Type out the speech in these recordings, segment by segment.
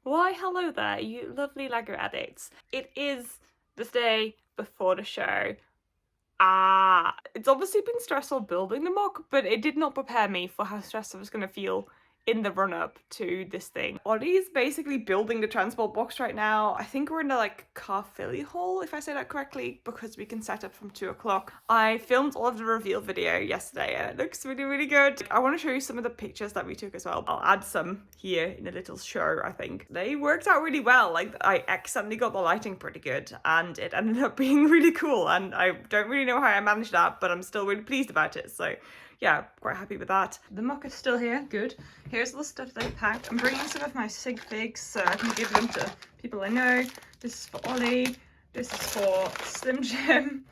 Why, hello there, you lovely Lego addicts. It is the day before the show. It's obviously been stressful building the mock, but it did not prepare me for how stressed I was going to feel in the run-up to this thing. Ollie's basically building the transport box right now. I think we're in the car filly hall, if I say that correctly, because we can set up from 2 o'clock. I filmed all of the reveal video yesterday and it looks really, really good. I want to show you some of the pictures that we took as well. I'll add some here in a little show, I think. They worked out really well. I accidentally got the lighting pretty good and it ended up being really cool, and I don't really know how I managed that, but I'm still really pleased about it. So yeah, quite happy with that. The mock is still here, good. Here's all the stuff that I packed. I'm bringing some of my sig figs so I can give them to people I know. This is for Ollie, this is for Slim Jim.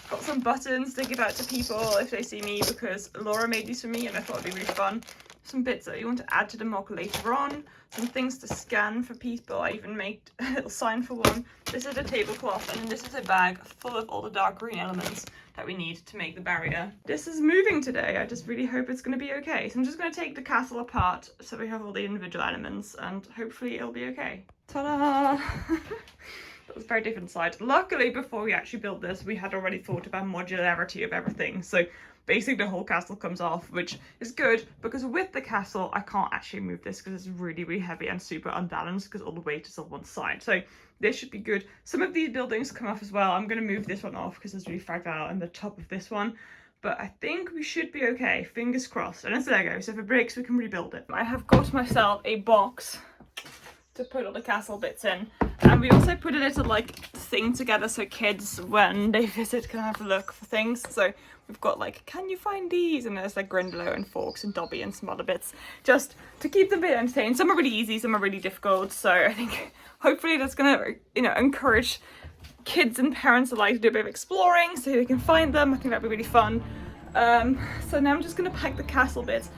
Got some buttons to give out to people if they see me, because Laura made these for me and I thought it'd be really fun. Some bits that you want to add to the mock later on, some things to scan for people. I even made a little sign for one. This is a tablecloth, and then this is a bag full of all the dark green elements that we need to make the barrier. This is moving today. I just really hope it's going to be okay. So I'm just going to take the castle apart so we have all the individual elements, and hopefully it'll be okay. Ta-da! That was a very different side. Luckily, before we actually built this, we had already thought about modularity of everything. So basically the whole castle comes off, which is good because with the castle, I can't actually move this because it's really, really heavy and super unbalanced because all the weight is on one side. So this should be good. Some of these buildings come off as well. I'm going to move this one off because it's really fragile and the top of this one. But I think we should be okay. Fingers crossed. And it's Lego, so if it breaks, we can rebuild it. I have got myself a box to put all the castle bits in, and we also put a little thing together so kids when they visit can have a look for things. So we've got can you find these, and there's Grindylow and Forks and Dobby and some other bits just to keep them a bit entertained. Some are really easy, some are really difficult, so I think hopefully that's gonna encourage kids and parents alike to do a bit of exploring so they can find them. I think that'd be really fun. So now I'm just gonna pack the castle bits.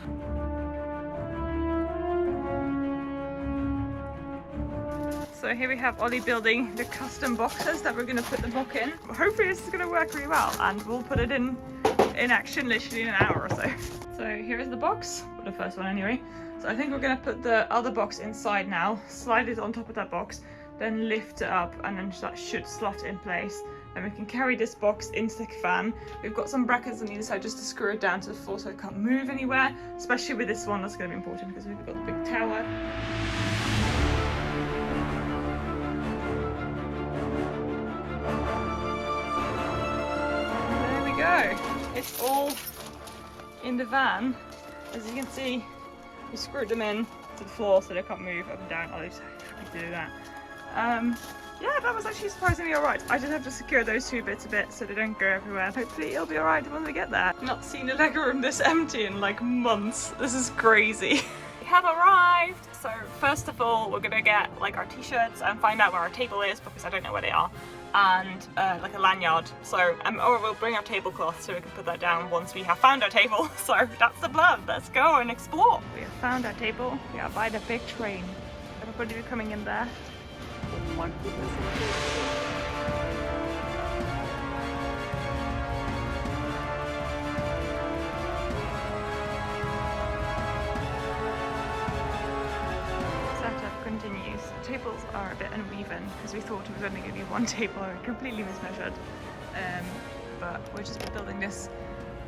So here we have Ollie building the custom boxes that we're going to put the mock in. Hopefully this is going to work really well, and we'll put it in action literally in an hour or so. So here is the box, or the first one anyway. So I think we're going to put the other box inside now, slide it on top of that box, then lift it up, and then that should slot in place. Then we can carry this box into the fan. We've got some brackets on either side just to screw it down to the floor so it can't move anywhere, especially with this one. That's going to be important because we've got the big tower. It's all in the van. As you can see, we screwed them in to the floor so they can't move up and down. Oh, so happy to do that. Yeah, that was actually surprisingly alright. I just have to secure those two bits a bit so they don't go everywhere. Hopefully it'll be alright when we get there. Not seen a Lego room this empty in months. This is crazy. We have arrived! So first of all, we're gonna get our t-shirts and find out where our table is because I don't know where they are. And a lanyard, so or we'll bring our tablecloth so we can put that down once we have found our table. So that's the plan. Let's go and explore. We have found our table. We are by the big train. Everybody be coming in there. Oh my goodness. Continues. The tables are a bit uneven because we thought it was only going to be one table. We completely mismeasured, but we're just building this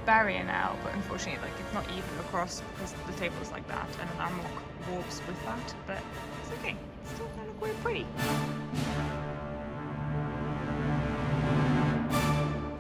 barrier now, but unfortunately it's not even across because the table is like that and our mock warps with that, but it's okay. It's still kind of quite pretty.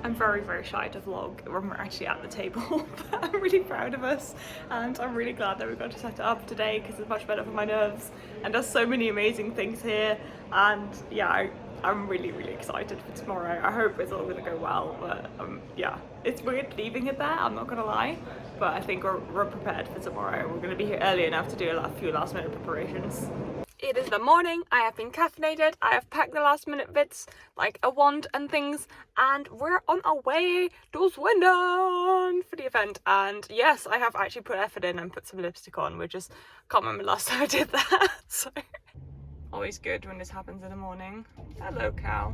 I'm very, very shy to vlog when we're actually at the table, but I'm really proud of us and I'm really glad that we got to set it up today because it's much better for my nerves, and there's so many amazing things here, and yeah, I'm really, really excited for tomorrow. I hope it's all going to go well, but yeah, it's weird leaving it there, I'm not going to lie, but I think we're prepared for tomorrow. We're going to be here early enough to do a few last minute preparations. It is the morning, I have been caffeinated, I have packed the last minute bits, like a wand and things, and we're on our way to Swindon for the event. And yes, I have actually put effort in and put some lipstick on, which is, can't remember last time I did that, so. Always good when this happens in the morning. Hello, cow.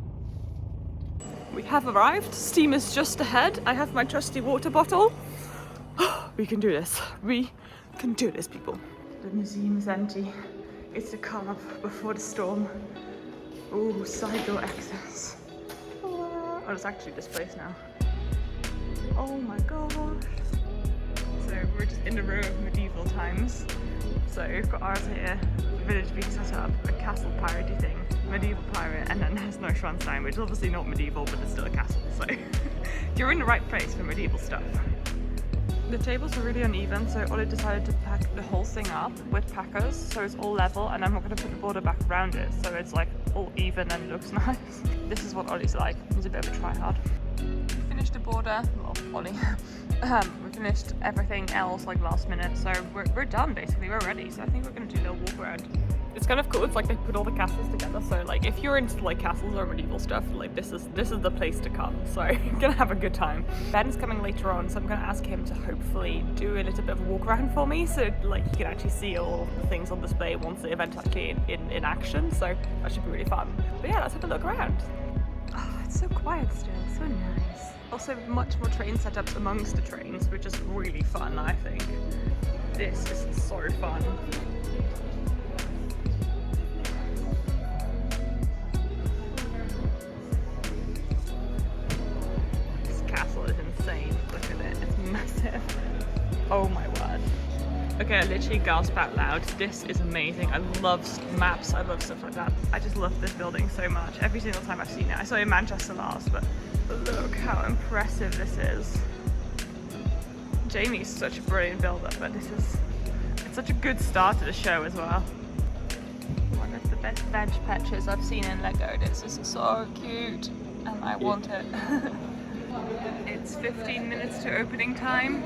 We have arrived, steam is just ahead, I have my trusty water bottle. We can do this, we can do this, people. The museum is empty. It's the calm up before the storm. Ooh, side door access. Oh, it's actually this place now. Oh my gosh. So we're just in the row of medieval times. So we've got ours here, the village being set up, a castle piratey thing, medieval pirate, and then there's Neuschwanstein, which is obviously not medieval, but it's still a castle, so you're in the right place for medieval stuff. The tables are really uneven, so Ollie decided to pack the whole thing up with packers, so it's all level, and then we're going to put the border back around it, so it's like all even and looks nice. This is what Ollie's like. He's a bit of a try-hard. We finished the border, well, Ollie. We finished everything else like last minute, so we're done basically, we're ready, so I think we're going to do a little walk around. It's kind of cool, it's like they put all the castles together, so like if you're into like castles or medieval stuff, like this is the place to come, so you're gonna have a good time. Ben's coming later on, so I'm gonna ask him to hopefully do a little bit of a walk around for me, so like you can actually see all the things on display once the event's actually in action, so that should be really fun. But yeah, let's have a look around. Oh, it's so quiet still, so nice. Also much more train setups amongst the trains, which is really fun, I think. This is so fun. Insane. Look at it, it's massive. Oh my word. Okay, I literally gasped out loud. This is amazing. I love maps, I love stuff like that. I just love this building so much. Every single time I've seen it. I saw it in Manchester last, but look how impressive this is. Jamie's such a brilliant builder, but it's such a good start to the show as well. One of the best veg patches I've seen in Lego. This is so cute and I want it. It's 15 minutes to opening time.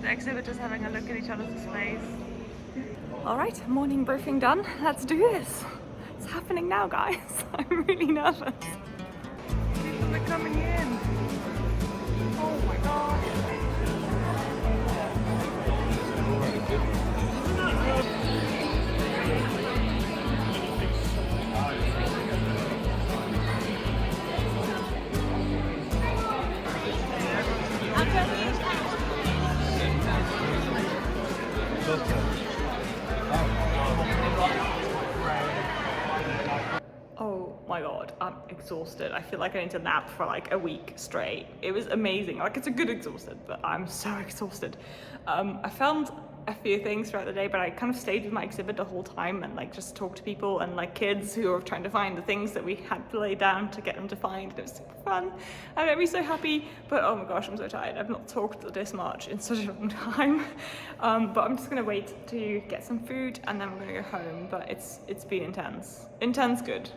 The exhibitors having a look at each other's displays. Alright, morning briefing done. Let's do this. It's happening now, guys. I'm really nervous. People are coming in. Oh my god. Oh my god, I'm exhausted. I feel like I need to nap for like a week straight. It was amazing. Like, it's a good exhausted, but I'm so exhausted. I found a few things throughout the day, but I kind of stayed with my exhibit the whole time and like just talked to people and like kids who were trying to find the things that we had to lay down to get them to find. It was super fun. It made me so happy, but oh my gosh, I'm so tired. I've not talked this much in such a long time. But I'm just gonna wait to get some food and then we're gonna go home. But it's been intense. Intense good,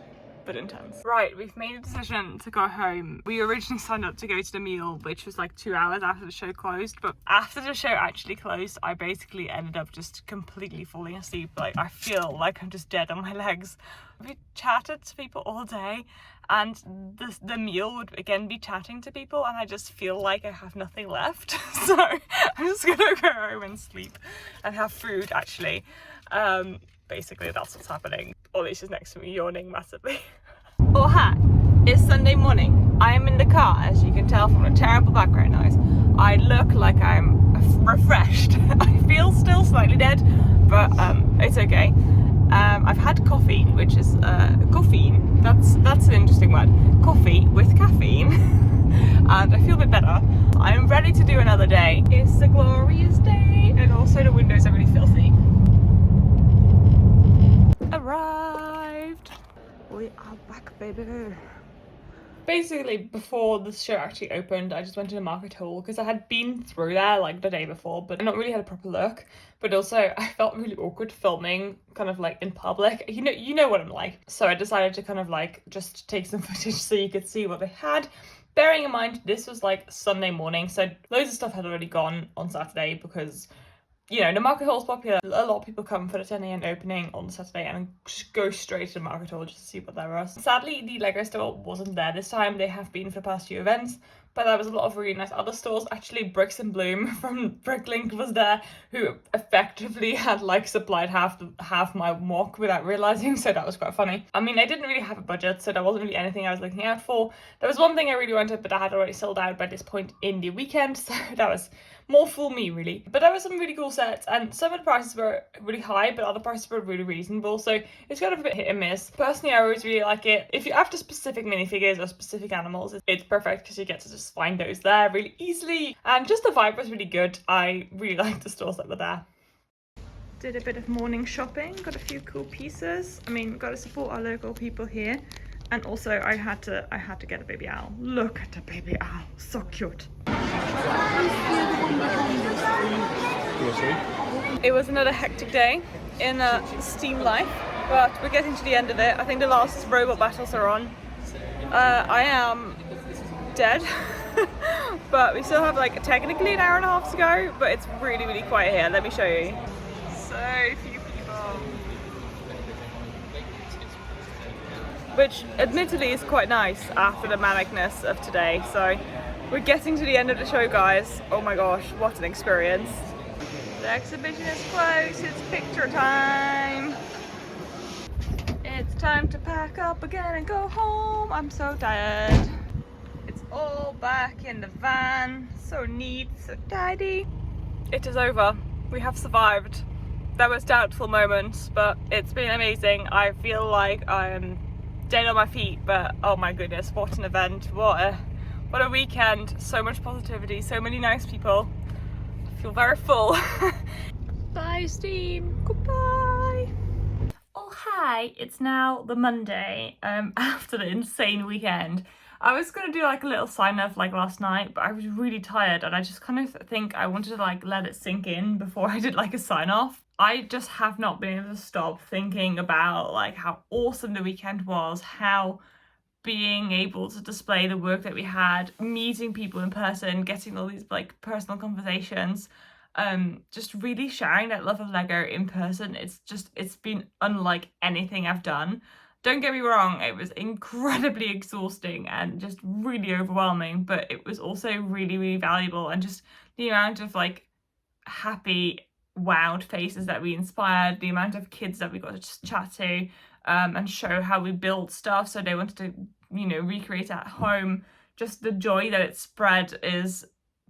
but intense. Right, we've made a decision to go home. We originally signed up to go to the meal, which was like 2 hours after the show closed, but after the show actually closed, I basically ended up just completely falling asleep. Like, I feel like I'm just dead on my legs. We chatted to people all day, and the meal would again be chatting to people, and I just feel like I have nothing left. So I'm just gonna go home and sleep and have food, actually. Basically, that's what's happening. Ollie's just next to me, yawning massively. Oh hi, it's Sunday morning. I am in the car, as you can tell from the terrible background noise. I look like I'm refreshed. I feel still slightly dead, but it's okay. I've had caffeine, which is caffeine. That's an interesting word. Coffee with caffeine, and I feel a bit better. I'm ready to do another day. It's a glorious day, and also the windows are really filthy. Arrived. We are back, baby. Basically, before the show actually opened, I just went to the market hall because I had been through there like the day before, but not really had a proper look. But also, I felt really awkward filming kind of like in public. You know what I'm like. So I decided to kind of like just take some footage so you could see what they had. Bearing in mind, this was like Sunday morning, so loads of stuff had already gone on Saturday because, you know, the market hall's popular. A lot of people come for the 10 a.m. opening on Saturday and just go straight to the market hall just to see what there was. Sadly, the Lego store wasn't there this time. They have been for the past few events, but there was a lot of really nice other stores. Actually, Bricks and Bloom from Bricklink was there, who effectively had like supplied half my walk without realizing, so that was quite funny. I mean, I didn't really have a budget, so there wasn't really anything I was looking out for. There was one thing I really wanted, but I had already sold out by this point in the weekend, so that was more for me really. But there were some really cool sets, and some of the prices were really high, but other prices were really reasonable, so it's kind of a bit hit and miss. Personally, I always really like it. If you're after specific minifigures or specific animals, it's perfect because you get to just find those there really easily, and just the vibe was really good. I really liked the stores that were there. Did a bit of morning shopping, got a few cool pieces. I mean, got to support our local people here. And also I had to get a baby owl. Look at the baby owl, so cute. It was another hectic day in Steam Life, but we're getting to the end of it. I think the last robot battles are on. I am dead, but we still have like technically an hour and a half to go, but it's really, really quiet here. Let me show you. So few people. Which admittedly is quite nice after the manicness of today. So we're getting to the end of the show, guys. Oh my gosh, what an experience. The exhibition is closed, it's picture time. It's time to pack up again and go home. I'm so tired. It's all back in the van, so neat, so tidy. It is over, we have survived. There was doubtful moments, but it's been amazing. I feel like I'm dead on my feet, but oh my goodness, what an event, what a weekend. So much positivity, so many nice people. I feel very full. Bye Steam, goodbye. Oh hi, it's now the Monday after the insane weekend. I was gonna do like a little sign off like last night, but I was really tired and I just kind of think I wanted to like let it sink in before I did like a sign off. I just have not been able to stop thinking about like how awesome the weekend was, how being able to display the work that we had, meeting people in person, getting all these like personal conversations, just really sharing that love of Lego in person. It's been unlike anything I've done. Don't get me wrong, it was incredibly exhausting and just really overwhelming, but it was also really, really valuable, and just the amount of like happy, wowed faces that we inspired, the amount of kids that we got to just chat to and show how we built stuff so they wanted to, you know, recreate at home. Just the joy that it spread is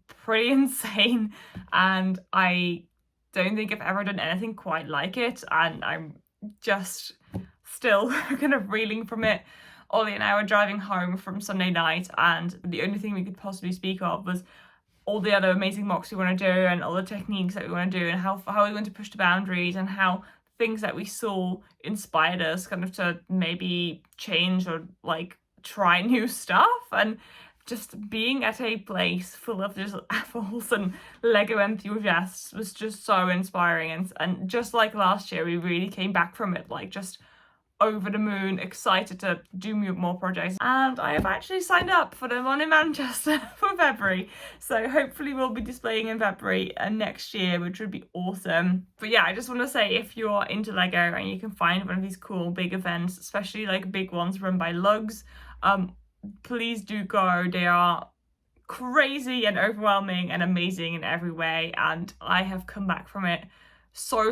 pretty insane, and I don't think I've ever done anything quite like it, and I'm just still kind of reeling from it. Ollie and I were driving home from Sunday night, and the only thing we could possibly speak of was all the other amazing mocks we want to do and all the techniques that we want to do and how we want to push the boundaries, and how things that we saw inspired us kind of to maybe change or like try new stuff. And just being at a place full of just apples and Lego enthusiasts was just so inspiring, and just like last year, we really came back from it like just over the moon, excited to do more projects. And I have actually signed up for the one in Manchester for February, so hopefully we'll be displaying in February next year, which would be awesome. But yeah, I just want to say, if you're into Lego and you can find one of these cool big events, especially like big ones run by lugs, please do go. They are crazy and overwhelming and amazing in every way, and I have come back from it so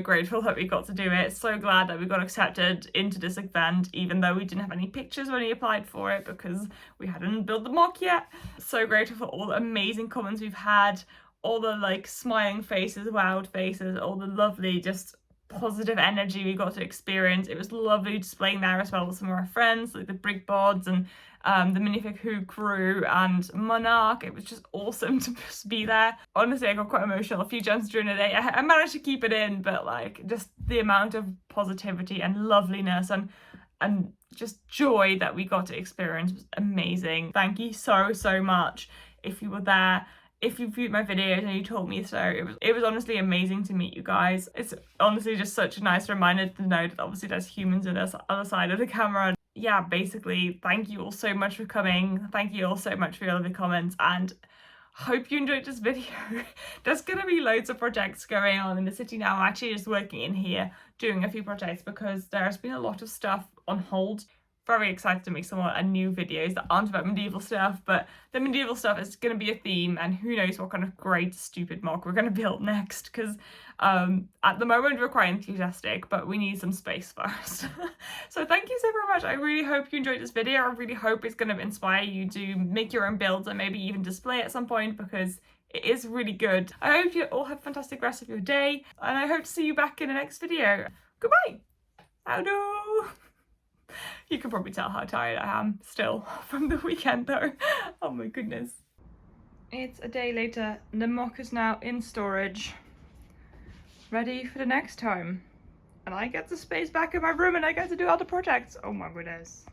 grateful that we got to do it. So glad that we got accepted into this event, even though we didn't have any pictures when we applied for it because we hadn't built the mock yet. So grateful for all the amazing comments we've had, all the like smiling faces, wowed faces, all the lovely just positive energy we got to experience. It was lovely displaying there as well with some of our friends, like the Brick Bods and the Minifig Who crew and Monarch. It was just awesome to just be there. Honestly, I got quite emotional a few times during the day. I managed to keep it in, but like just the amount of positivity and loveliness and just joy that we got to experience was amazing. Thank you so much if you were there. If you viewed my videos and you told me so, it was honestly amazing to meet you guys. It's honestly just such a nice reminder to know that obviously there's humans on the other side of the camera. Yeah, basically, thank you all so much for coming. Thank you all so much for your lovely comments, and hope you enjoyed this video. There's gonna be loads of projects going on in the city now. I'm actually just working in here doing a few projects because there's been a lot of stuff on hold very excited to make some more new videos that aren't about medieval stuff, but the medieval stuff is going to be a theme, and who knows what kind of great stupid mock we're going to build next, because at the moment we're quite enthusiastic, but we need some space first. So thank you so very much. I really hope you enjoyed this video. I really hope it's going to inspire you to make your own builds and maybe even display at some point, because it is really good. I hope you all have a fantastic rest of your day, and I hope to see you back in the next video. Goodbye! Howdo! You can probably tell how tired I am still from the weekend though. Oh my goodness. It's a day later, and the mock is now in storage, ready for the next time. And I get the space back in my room and I get to do other projects. Oh my goodness.